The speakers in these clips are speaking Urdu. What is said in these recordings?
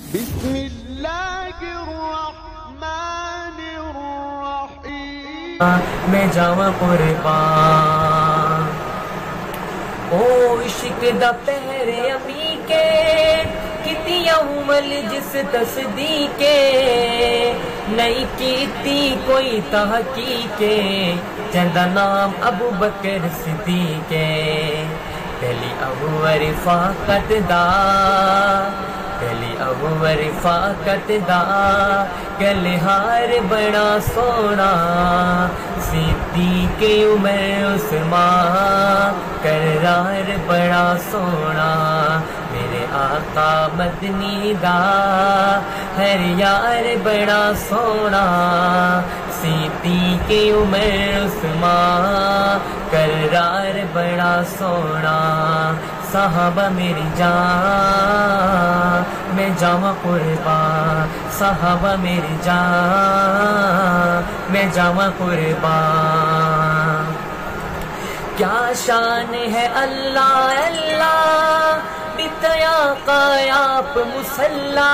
بسم اللہ الرحمن الرحیم میں جاواں قربان او عشق دا پہر امی کے کتیاں عمل جس تصدیق نہیں کیتی کوئی تحقیق جندا نام ابو بکر صدیق پہلی ابو رفاقت دا پہلی ابو رفاقت دا گلہار بڑا سونا صدیق عمر عثمان کرار بڑا سونا میرے آقا مدنی دا ہر یار بڑا سونا صدیق عمر عثمان کرار بڑا سونا صحابہ میری جان میں جاواں قربان صحابہ میری جان میں جاواں قربان کیا شان ہے اللہ اللہ بتیا قیاپ مسلح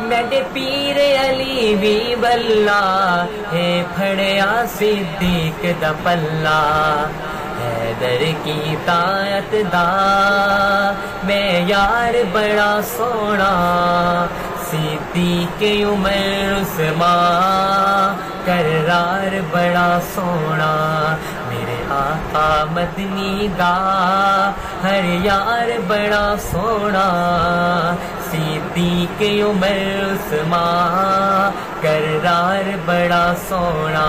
میرے پیر علی بھی بلا ہے پھڑیا صدیق دا پلہ حیدر کی طاعت دا میں یار بڑا سونا صدیق عمر عثمان کرار بڑا سونا میرے آقا مدنی دا ہر یار بڑا سونا صدیق عمر عثمان کرار بڑا سونا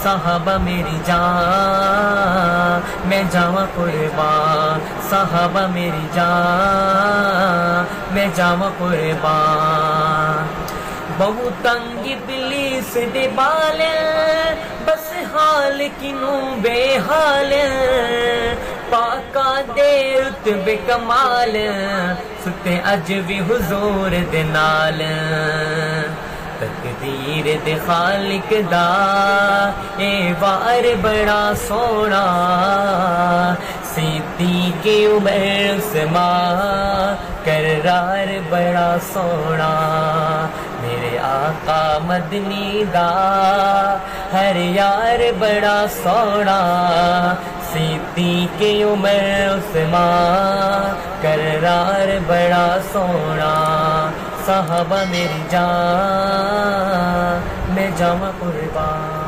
صحابہ میری جان میں جاواں قربان صحابہ میری جان میں جاواں قربان بہت تنگ ابلیس دے بال بس حال کنوں بے حال پاکا دے رتبے کمال ستے اج بھی حضور دے نال تقدیر دے خالق دا اے وار بڑا سونا صدیق عمر عثمان کرار بڑا سونا میرے آقا مدنی دا ہر یار بڑا سونا صدیق عمر عثمان کرار بڑا سونا صحابہ میری جان میں جاواں قربان